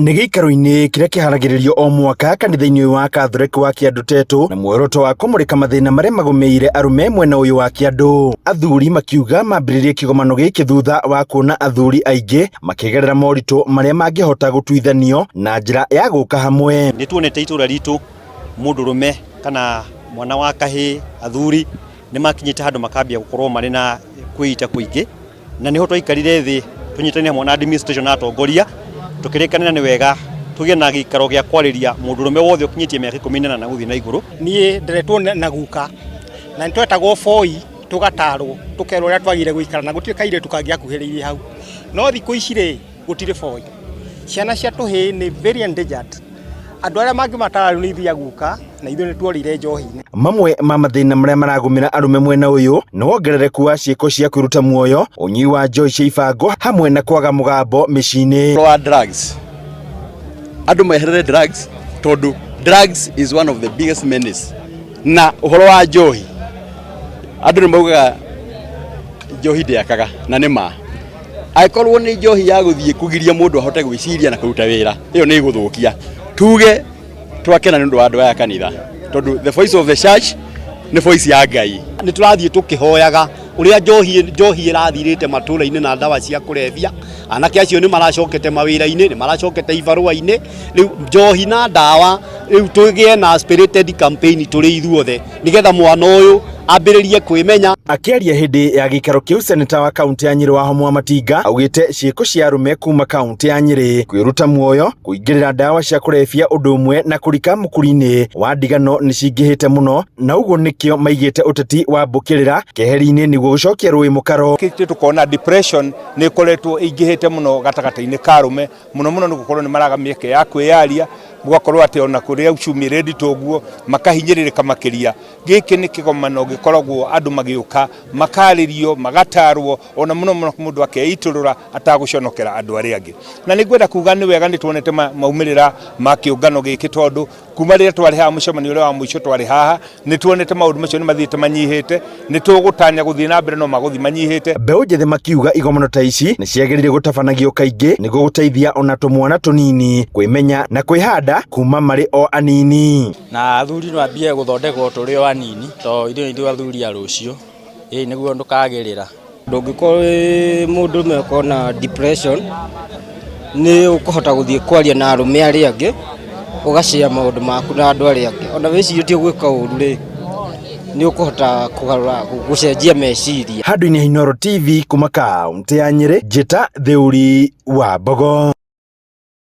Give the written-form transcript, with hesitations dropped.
Nĩ gĩikaro-inĩ kĩrĩa kĩharagĩrĩrio o mwaka kanitha-inĩ wa Catholic wa Kiambu Tetu na muoroto wa kũmũrĩka mathĩna marĩa magũmĩire arũme mwena ũyũ wa Kiambu. Athuri makiuga mambĩrĩrie kĩgomano gĩkĩ thutha wa kuona athuri aingĩ makĩgerera moritũ marĩa mangĩhota gũtuithanio na njĩra ya gũka hamwe. Nĩ tuonete itũra ritũ mũndũrũme kana mwana wa kahĩ athuri nĩ makinyĩte handũ makambia gũkorwo marĩ na kwĩita kũingĩ, na nĩho twaikarire thĩ tunyitane hamwe na administration na atongoria tukirikanira ni wega tugie na gikaro gya kwarĩria mũndũrũme wothe ũkinyĩtie mĩaka 18 na gũthiĩ na igũrũ. Niĩ nderetwo na guka na nĩtwetagwo foi tugatarwo tukerwo ũrĩa twagire gũikara na gũtirĩ kaire tukangĩa kuhĩrĩirie hau, no thikũ ici rĩ gũtirĩ foi. Ciana cia tũhĩ nĩ very endangered. Andũ arĩa mangĩmatara nĩ ithia guka na ithuĩ nĩtworire njohi-inĩ. Mamwe ma mathĩna marĩa maragũmĩra arũme mwena ũyũ nĩ wongerereku wa ciĩko cia kwĩruta muoyo, ũnyui wa njohi cia ibango hamwe na kwaga mũgambo mĩciĩ-inĩ. Wa drugs, andũ meherere drugs tondũ drugs is one of the biggest menace. Na ũhoro wa njohi, andũ nĩ maugaga njohi ndĩakaga na nĩ ma. Aikorwo nĩ njohi ya gũthiĩ kũgiria mũndũ ahote gwĩciria na kũruta wĩra, ĩyo nĩ ĩgũthũkia. Tuge twakena nĩ ũndũ wa andũ aya kanitha tondũ the voice of the church nĩ voice ya Ngai. Nĩ tũrathiĩ tũkĩhoyaga ũrĩa njohi ĩrathirĩte matũũra-inĩ na ndawa cia kũrebia. Anake acio nĩ maracokete mawĩra-inĩ, nĩ maracokete ibarũa-inĩ. Rĩu njohi na ndawa, rĩu tũgĩe na spirited campaign tũrĩ ithuothe nĩgetha mwana ũyũ ambĩrĩrie kwĩmenya. Akĩaria hĩndĩ ya gĩikaro kĩu, seneta wa kaunti ya Nyĩrĩ Wahoma Matinga augĩte ciĩko cia arũme kuma kaunti ya Nyĩrĩ kwĩruta muoyo, kũingĩrĩra ndawa cia kũrebia ũndũ ũmwe na kũrika mũkuri-inĩ wa ndigano nĩ cingĩhĩte mũno, na ũguo nĩkĩo maigĩte ũteti wa mbũkĩrĩra keheri-inĩ nĩguo gũcokia rũĩ mũkaro. Tukona depression nĩ ĩkoretwo ĩingĩhĩte mũno gatagatĩ-inĩ ka arũme, mũno mũno nĩ gũkorwo nĩ maraga mĩeke ya kwĩyaria, mũgakorwo atĩ ona kũrĩa ucumire nditoguo makahinyĩrĩrĩka makĩria. Gĩkĩ nĩ kĩgomano gĩkoragwo andũ magĩũka makarĩrio magatarwo ona mũno mũno mũndũ akeitũrũra atagũconokera andũ arĩa angĩ. Na nĩngwenda kuga nĩ wega nĩ tuonete maumĩrĩra ma kĩũngano gĩkĩ tondũ kuma rĩrĩa twarĩ haha mũcemanio ũrĩa wa mũico twarĩ haha nĩ tuonete maũndũ macio nĩ mathiĩte manyihĩte, nĩ tũgũtanya gũthiĩ na mbere no magũthiĩ manyihĩte. Mbeũ njĩthĩ makiuga igomano ta ici nĩ ciagĩrĩire gũtabanagio kaingĩ nĩguo gũteithia ona tũmwana tũnini kwĩmenya na kwĩhanda kuma marĩ o anini. Na athuri no ambie gũthondekwo tũrĩ o anini tondũ ithuĩ athuri a rũciũ nĩguo ndũkagĩrĩra. Ndũngĩkorwo mũndũ ũmwe na depression nĩ ũkũhota gũthiĩ kwaria na arũme arĩa angĩ ũgacĩa maũndũ maku na andũ arĩa angĩ, ona wĩcirĩtie gwĩka ũru rĩ nĩ ũkũhota kũgarũra gũcenjia meciria. Handũ-inĩ ha Inooro TV kuma kaunti ya Nyĩrĩ, Njĩta Thĩũri wa Mbogo.